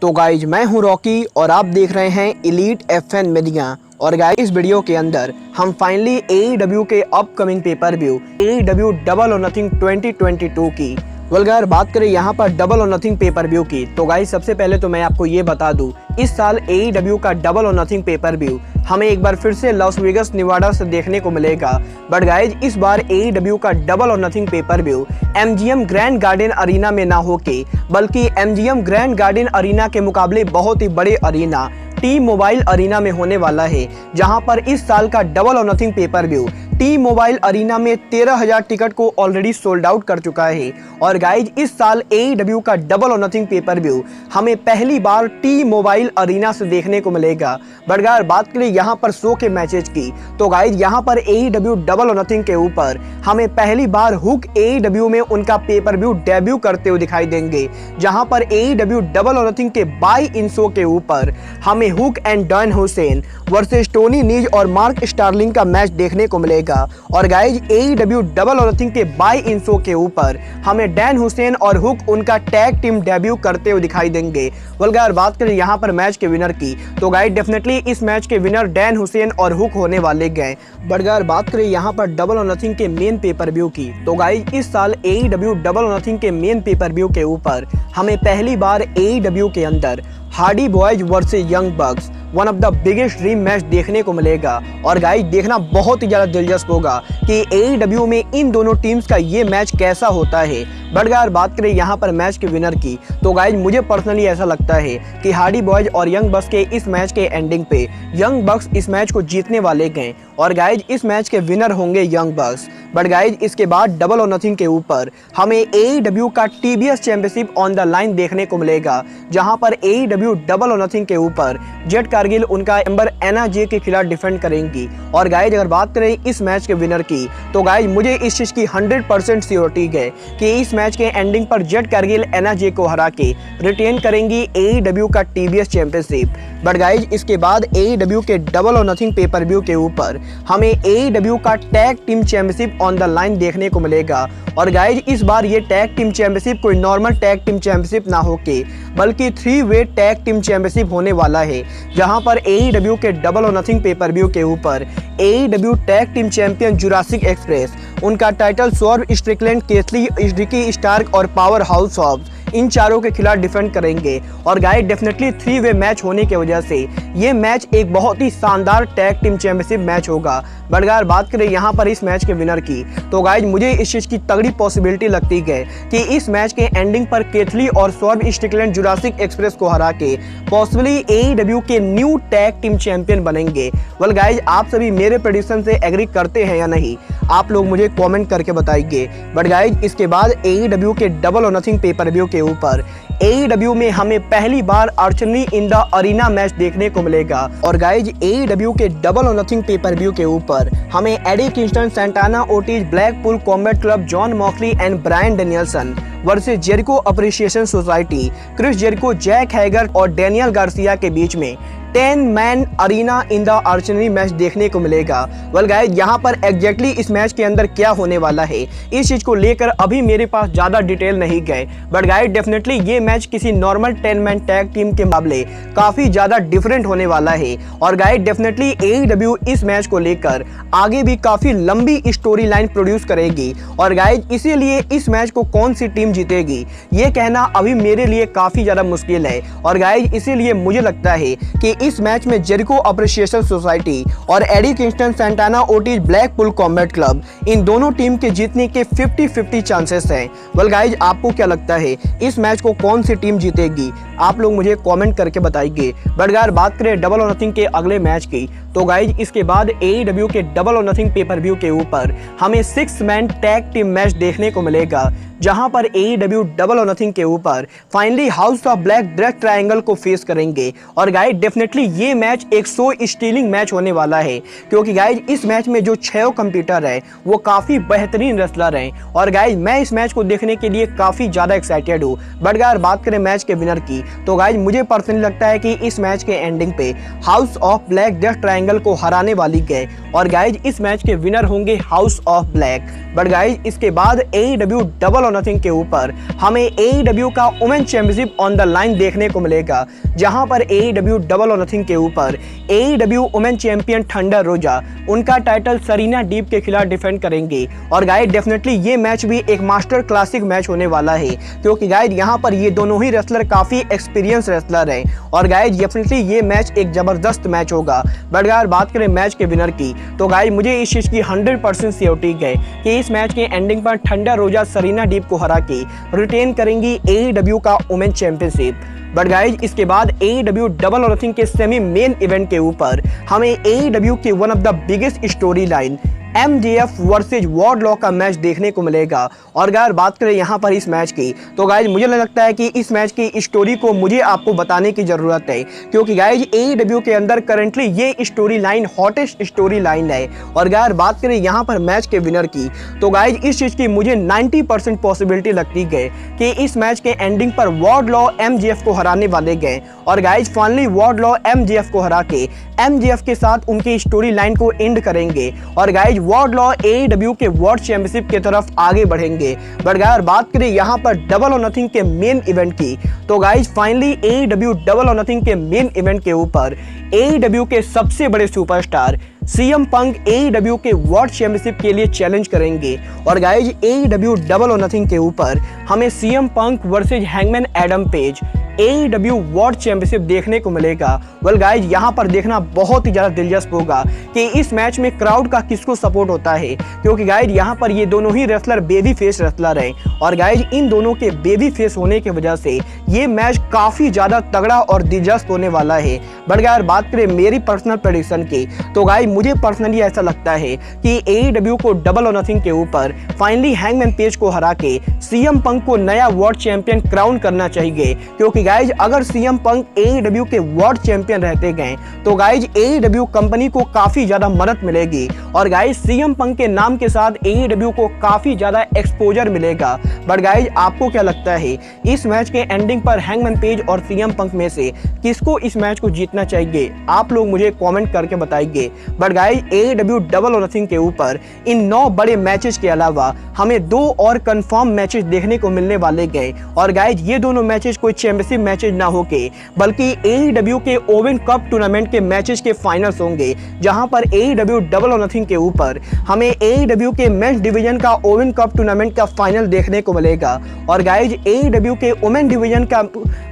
तो गाइज मैं हूं रॉकी और आप देख रहे हैं एलीट एफएन मीडिया। और गाइज इस वीडियो के अंदर हम फाइनली AEW के upcoming pay per view AEW double और नथिंग 2022 की अगर बात करें यहाँ पर डबल और नथिंग पेपर व्यू की, तो गाइज सबसे पहले तो मैं आपको ये बता दूं, इस साल AEW का डबल और नथिंग पेपर व्यू हमें एक बार फिर से लॉस वेगस नेवाडा से देखने को मिलेगा। बट गाइज इस बार AEW का डबल और nothing pay per view MGM Grand Garden Arena में ना होके बल्कि MGM ग्रैंड गार्डन अरीना के मुकाबले बहुत ही बड़े अरीना T-Mobile अरीना में होने वाला है, जहां पर इस साल का डबल और nothing pay per view T-Mobile arena में 13,000 टिकट को ऑलरेडी सोल्ड आउट कर चुका है। और गाइज इस साल AEW का डबल और नथिंग पेपर व्यू हमें पहली बार T-Mobile अरीना से देखने को मिलेगा। बट अगर बात करें यहाँ पर शो के मैचेज की, तो गाइज यहाँ पर AEW डबल और नथिंग के ऊपर हमें पहली बार हुक AEW में उनका पेपर व्यू डेब्यू करते हुए दिखाई देंगे, जहां पर AEW डबल और नथिंग के बाई इन शो के ऊपर हमें Hook and Danhausen versus Tony Nese और मार्क स्टार्लिंग का मैच देखने को मिलेगा। और गाइज AEW डबल और नथिंग के बाई इन शो के ऊपर हमें डैन हुसैन और हुक उनका टैग टीम डेब्यू करते हुए दिखाई देंगे। अगर बात करें यहाँ पर मैच के विनर की, तो गाइज डेफिनेटली इस मैच के विनर डैन हुसैन और हुक होने वाले गए। बट अगर बात करें यहाँ पर डबल और नथिंग के मेन पेपर व्यू की, तो गाइज इस साल AEW डबल और नथिंग के मेन पेपर व्यू के ऊपर हमें पहली बार AEW के अंदर Hardy boys versus young box one of the biggest dream match देखने को मिलेगा। और गाइस देखना बहुत ही ज़्यादा दिलचस्प होगा कि AEW में इन दोनों टीम्स का ये मैच कैसा होता है। बट अगर बात करें यहाँ पर मैच के विनर की, तो गाइस मुझे पर्सनली ऐसा लगता है कि हार्डी बॉयज और यंग बक्स के इस मैच के एंडिंग पे यंग बक्स इस मैच को जीतने वाले गए और गाइस इस मैच के विनर होंगे यंग बक्स। बट गाइस इसके बाद डबल और नथिंग के ऊपर हमें AEW का TBS championship on the line देखने को मिलेगा, जहां पर AEW डबल और नथिंग के ऊपर जेट कारगिल उनका एम्बर एना जे के खिलाफ डिफेंड करेंगी। और गाइज अगर बात करें इस मैच के विनर की, तो गाइज मुझे इस चीज की 100% श्योरिटी है कि इस मैच के एंडिंग पर जेट कारगिल एना जे को हरा के रिटेन करेंगी AEW का TBS चैंपियनशिप। बट गाइज इसके बाद AEW के डबल और नथिंग पेपर व्यू के ऊपर हमें AEW का tag team championship on the line देखने को मिलेगा। और गाइज इस बार ये टैग टीम चैंपियनशिप कोई नॉर्मल टैग टीम चैंपियनशिप ना होके बल्कि 3-वे टैग टीम चैंपियनशिप होने वाला है, जहां पर AEW के डबल और नथिंग पेपर व्यू के ऊपर AEW tag team champion Jurassic Express उनका title Swerve Strickland, Keith Lee, Ricky Starks और पावर हाउस ऑफ इन चारों के खिलाफ डिफेंड करेंगे। और गाइस डेफिनेटली 3-वे मैच होने की वजह से ये मैच एक बहुत ही शानदार टैग टीम चैंपियनशिप मैच होगा। बट अगर बात करें यहाँ पर इस मैच के विनर की, तो गाइस मुझे इस चीज़ की तगड़ी पॉसिबिलिटी लगती है कि इस मैच के एंडिंग पर केथली और स्वर्व स्ट्रिकलैंड जुरासिक एक्सप्रेस को हरा के पॉसिबली AEW के न्यू टैग टीम चैंपियन बनेंगे। वेल गाइज आप सभी मेरे प्रेडिक्शन से एग्री करते हैं या नहीं, आप लोग मुझे कमेंट करके बताइए। बट गाइज इसके बाद AEW के डबल और नथिंग पेपर व्यू के ऊपर AEW में हमें पहली बार archery in the arena match देखने को मिलेगा। और गाइज AEW के डबल और नथिंग पेपर व्यू के ऊपर हमें Eddie Kingston, Santana Ortiz, Blackpool Combat Club, John Moxley and Bryan Danielson versus Jericho Appreciation Society, Chris Jericho, Jake Hager और डेनियल गार्सिया के बीच में 10-मैन arena in the archery match देखने को मिलेगा। वेल गाइस यहाँ पर एग्जैक्टली इस मैच के अंदर क्या होने वाला है, इस चीज को लेकर अभी मेरे पास ज्यादा डिटेल नहीं गए। बट गाइस डेफिनेटली ये मैच किसी नॉर्मल 10-मैन टैग टीम के मुकाबले काफी ज्यादा डिफरेंट होने वाला है। और गाइस डेफिनेटली AEW इस मैच को लेकर आगे भी काफी लंबी स्टोरी लाइन प्रोड्यूस करेगी। और गाइस इसीलिए इस मैच को कौन सी टीम जीतेगी ये कहना अभी मेरे लिए काफी ज्यादा मुश्किल है। और गाइस इसीलिए मुझे लगता है कि इस मैच में जेरिको अप्रिसिएशन सोसाइटी और AD Kingston, Santana Ortiz, Blackpool Combat club in दोनों टीम के जीतने के 50-50 चांसेस हैं। वेल गाइज आपको क्या लगता है इस मैच को कौन सी टीम जीतेगी, आप लोग मुझे कमेंट करके बताइए। बट अगर बात करें डबल और नथिंग के अगले मैच की, तो गाइज इसके बाद AEW के डबल और नथिंग पेपर व्यू के ऊपर हमें 6-मैन टैग टीम मैच देखने को मिलेगा, जहां पर AEW डबल और नथिंग के ऊपर finally house of black drag triangle को फेस करेंगे। और गाइज डेफिनेटली ये मैच एक शो स्टीलिंग मैच होने वाला है, क्योंकि गाइज इस मैच में जो 6 कंप्यूटर है वो काफी बेहतरीन रेसलर हैं। और गाइज मैं इस मैच को देखने के लिए काफी ज्यादा एक्साइटेड हूँ। बट अगर बात करें मैच के विनर की, तो गाइज मुझे पर्सनली लगता है कि इस मैच के एंडिंग पे house of black drag triangle angle को हराने वाली है और गाइज इस मैच के विनर होंगे house of black. But guys इसके बाद AEW डबल और नथिंग के ऊपर हमें AEW का women championship on the line देखने को मिलेगा, जहां पर AEW डबल और नथिंग के ऊपर AEW वुमेन चैंपियन थंडर रोजा उनका टाइटल सरीना डीप के खिलाफ डिफेंड करेंगे। और गाइज डेफिनेटली ये मैच भी एक मास्टर क्लासिक मैच होने वाला है, क्योंकि गाइज यहाँ पर ये दोनों ही रेसलर काफी एक्सपीरियंस रेसलर हैं और गाइज डेफिनेटली ये मैच एक जबरदस्त मैच होगा। बट यार बात करें मैच के विनर की, तो गाइज मुझे इस चीज की 100% श्योरिटी है कि इस मैच के एंडिंग पर थंडर रोजा सरीना डीप को हरा के रिटेन करेंगी AEW का वुमेन चैंपियनशिप। बट गाइज इसके बाद AEW डबल और नथिंग के सेमी मेन इवेंट के ऊपर हमें AEW की one of the biggest story line MJF versus Wardlow का मैच देखने को मिलेगा। और अगर बात करें यहाँ पर इस मैच की, तो गाइज मुझे लगता है कि इस मैच की स्टोरी को मुझे आपको बताने की जरूरत है, क्योंकि गाइज AEW के अंदर करंटली ये story line hottest story line है। और अगर बात करें यहाँ पर मैच के विनर की, तो गाइज इस चीज की मुझे 90% पॉसिबिलिटी लगती है कि इस मैच के एंडिंग पर वार्डलॉ MJF को हराने वाले गए और गाइज फाइनली वार्डलॉ MJF को हरा के MJF के साथ उनकी स्टोरी लाइन को एंड करेंगे और गाइज वार्डलॉ AEW के वर्ल्ड चैंपियनशिप की तरफ आगे बढ़ेंगे। बट गाइस बात करें यहाँ पर डबल और नथिंग के मेन इवेंट की, तो गाइस फाइनली AEW डबल और नथिंग के मेन इवेंट के ऊपर AEW के सबसे बड़े सुपरस्टार CM पंक AEW के वर्ल्ड चैंपियनशिप के लिए चैलेंज करेंगे। और गाइज AEW डबल और नथिंग के ऊपर हमें CM पंक versus hangman Adam page AEW world championship देखने को मिलेगा। वेल गाइज यहाँ पर देखना बहुत ही ज़्यादा दिलचस्प होगा कि इस मैच में क्राउड का किसको सपोर्ट होता है, क्योंकि गाइज यहाँ पर ये दोनों ही रेसलर बेबी फेस रेसलर हैं और गाइज इन दोनों के बेबी फेस होने की वजह से ये मैच काफ़ी ज़्यादा तगड़ा और दिलचस्प होने वाला है। बट यार बात करें मेरी पर्सनल प्रेडिक्शन की, तो गाइज मुझे पर्सनली ऐसा लगता है कि AEW को डबल और नथिंग के ऊपर फाइनली हैंगमैन पेज को हरा के CM पंक को नया वर्ल्ड चैंपियन क्राउन करना चाहिए, क्योंकि गाइज अगर CM पंक AEW के वर्ल्ड चैंपियन रहते गए तो गाइज AEW कंपनी को काफी ज्यादा मदद मिलेगी और गाइज CM पंक के नाम के साथ AEW को काफी ज्यादा एक्सपोजर मिलेगा। बट गाइज आपको क्या लगता है इस मैच के एंडिंग पर हैंगमैन पेज और CM पंक में से किसको इस मैच को जीतना चाहिए? आप लोग मुझे कमेंट करके बताइए। बट गाइज AEW डबल और नथिंग के ऊपर इन 9 बड़े मैचेस के अलावा हमें 2 और कंफर्म मैचेस देखने को मिलने वाले गए और गाइज ये दोनों मैचेस कोई चैंपियनशिप मैचेस ना होके बल्कि AEW के ओवन कप टूर्नामेंट के मैचेस के फाइनल्स होंगे, जहां पर AEW डबल और नथिंग के ऊपर हमें AEW के मेंस डिवीजन का ओवन कप टूर्नामेंट का फाइनल देखने को मिलेगा और गाइज AEW के वुमेन डिवीजन का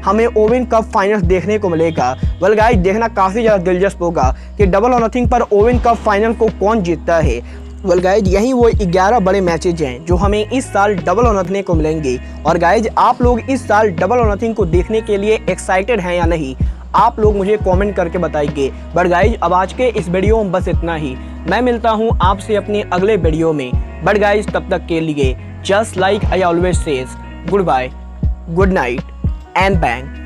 हमें ओवन कप फाइनल्स देखने को मिलेगा। वेल गाइज देखना काफी ज्यादा दिलचस्प होगा कि डबल और नथिंग पर ओवन कप फाइनल को कौन जीतता है। वेल गाइज यही वो 11 बड़े मैचेज हैं जो हमें इस साल डबल और नथिंग को मिलेंगे। और गाइज आप लोग इस साल डबल और नथिंग को देखने के लिए एक्साइटेड हैं या नहीं, आप लोग मुझे कमेंट करके बताइए। बट गाइज अब आज के इस वीडियो में बस इतना ही। मैं मिलता हूं आपसे अपने अगले वीडियो में। बट गाइज तब तक के लिए just like I always says, goodbye, good night and bang.